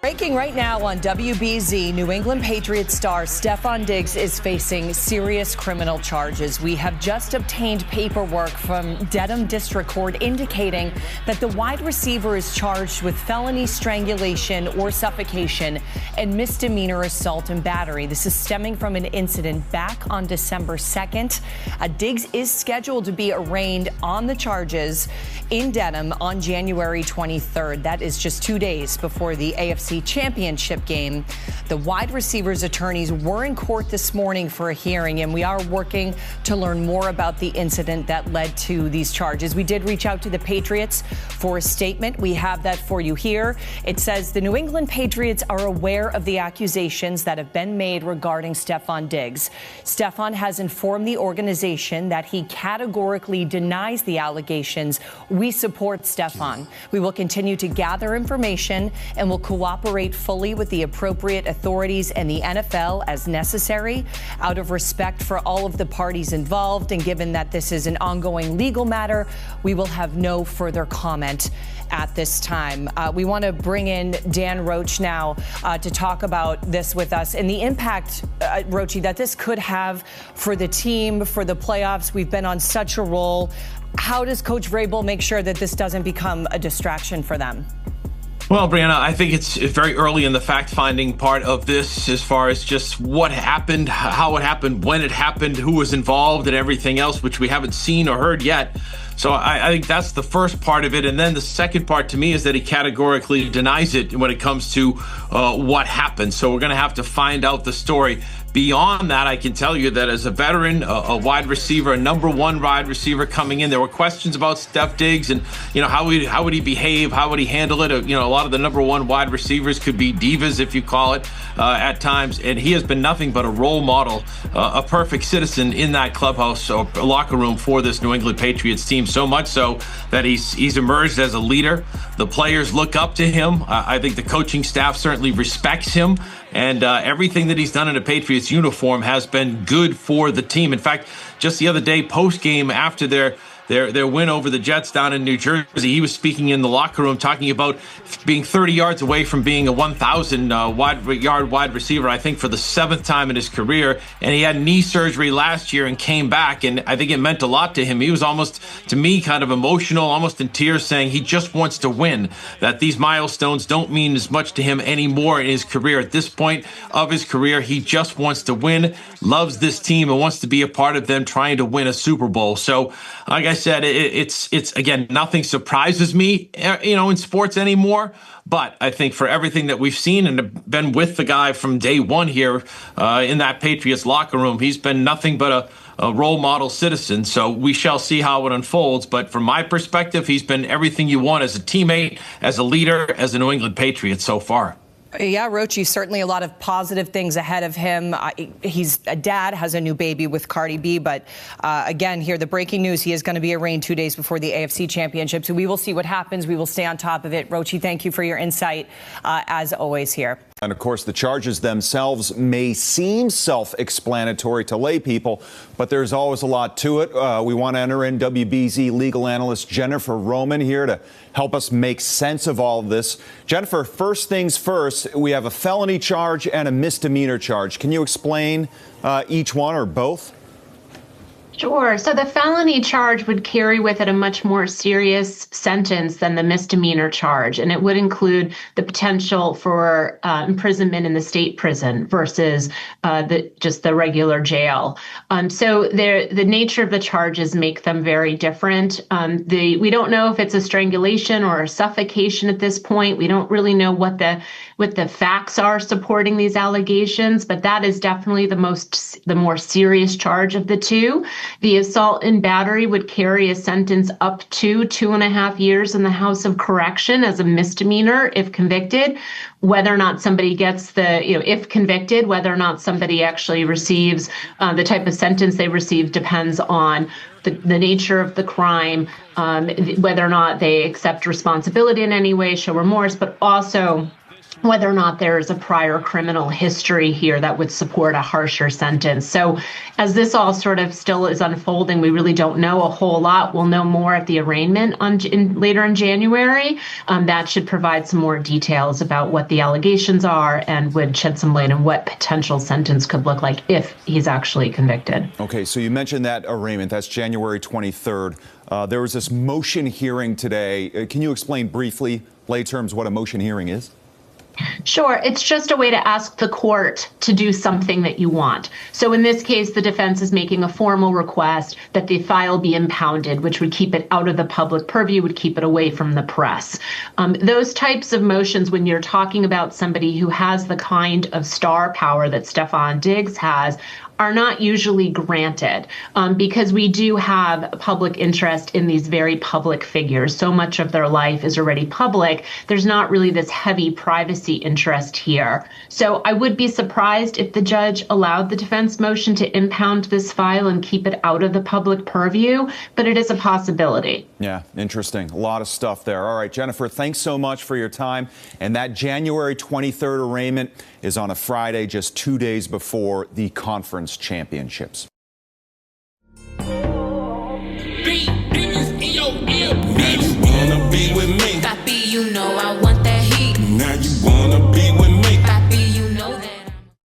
Breaking right now on WBZ, New England Patriots star Stefon Diggs is facing serious criminal charges. We have just obtained paperwork from Dedham District Court indicating that the wide receiver is charged with felony strangulation or suffocation and misdemeanor assault and battery. This is stemming from an incident back on December 2nd. Diggs is scheduled to be arraigned on the charges in Dedham on January 23rd. That is just 2 days before the AFC Championship game. The wide receiver's attorneys were in court this morning for a hearing, and we are working to learn more about the incident that led to these charges. We did reach out to the Patriots for a statement. We have that for you here. It says the New England Patriots are aware of the accusations that have been made regarding Stefon Diggs. Stefon has informed the organization that he categorically denies the allegations. We support Stefon. We will continue to gather information and will cooperate fully with the appropriate authorities and the NFL as necessary. Out of respect for all of the parties involved, and given that this is an ongoing legal matter, we will have no further comment at this time. We want to bring in Dan Roche now to talk about this with us and the impact, Roche, that this could have for the team, for the playoffs. We've been on such a roll. How does Coach Vrabel make sure that this doesn't become a distraction for them? Well, Brianna, I think it's very early in the fact-finding part of this as far as just what happened, how it happened, when it happened, who was involved, and everything else, which we haven't seen or heard yet. So I think that's the first part of it. And then the second part to me is that he categorically denies it when it comes to what happened. So we're going to have to find out the story. Beyond that, I can tell you that as a veteran, a wide receiver, a number one wide receiver coming in, there were questions about Steph Diggs and, how would he behave? How would he handle it? A lot of the number one wide receivers could be divas, if you call it, at times. And he has been nothing but a role model, a perfect citizen in that clubhouse or locker room for this New England Patriots team. So much so that he's emerged as a leader. The players look up to him. I think the coaching staff certainly respects him. And everything that he's done in a Patriots uniform has been good for the team. In fact, just the other day, post-game after their win over the Jets down in New Jersey, he was speaking in the locker room talking about being 30 yards away from being a 1,000-yard wide receiver, I think for the 7th time in his career. And he had knee surgery last year and came back, and I think it meant a lot to him. He was almost, to me, kind of emotional, almost in tears, saying he just wants to win, that these milestones don't mean as much to him anymore in his career. At this point of his career, he just wants to win, loves this team, and wants to be a part of them trying to win a Super Bowl. So, like I said, it's again, nothing surprises me, in sports anymore. But I think for everything that we've seen and have been with the guy from day one here in that Patriots locker room, he's been nothing but a role model citizen. So we shall see how it unfolds. But from my perspective, he's been everything you want as a teammate, as a leader, as a New England Patriot so far. Yeah, Roche, certainly a lot of positive things ahead of him. He's a dad, has a new baby with Cardi B. But again, here, the breaking news, he is going to be arraigned 2 days before the AFC Championship. So we will see what happens. We will stay on top of it. Roche, thank you for your insight, as always, here. And of course, the charges themselves may seem self-explanatory to lay people, but there's always a lot to it. We want to enter in WBZ legal analyst Jennifer Roman here to help us make sense of all of this. Jennifer, first things first, we have a felony charge and a misdemeanor charge. Can you explain each one or both? Sure. So the felony charge would carry with it a much more serious sentence than the misdemeanor charge, and it would include the potential for imprisonment in the state prison versus just the regular jail. So the nature of the charges make them very different. We don't know if it's a strangulation or a suffocation at this point. We don't really know what the facts are supporting these allegations, but that is definitely the more serious charge of the two. The assault and battery would carry a sentence up to 2.5 years in the House of Correction as a misdemeanor if convicted. Whether or not somebody gets if convicted, whether or not somebody actually receives the type of sentence they receive depends on the nature of the crime, whether or not they accept responsibility in any way, show remorse, but also whether or not there is a prior criminal history here that would support a harsher sentence. So as this all sort of still is unfolding, we really don't know a whole lot. We'll know more at the arraignment later in January. That should provide some more details about what the allegations are and would shed some light on what potential sentence could look like if he's actually convicted. Okay, so you mentioned that arraignment. That's January 23rd. There was this motion hearing today. Can you explain briefly, lay terms, what a motion hearing is? Sure. It's just a way to ask the court to do something that you want. So in this case, the defense is making a formal request that the file be impounded, which would keep it out of the public purview, would keep it away from the press. Those types of motions, when you're talking about somebody who has the kind of star power that Stefon Diggs has, are not usually granted because we do have public interest in these very public figures. So much of their life is already public. There's not really this heavy privacy interest here. So I would be surprised if the judge allowed the defense motion to impound this file and keep it out of the public purview, but it is a possibility. Yeah, interesting. A lot of stuff there. All right, Jennifer, thanks so much for your time. And that January 23rd arraignment is on a Friday, just 2 days before the conference championships. Now you wanna be with me. Papi, you know I want that heat. Now you wanna be with me.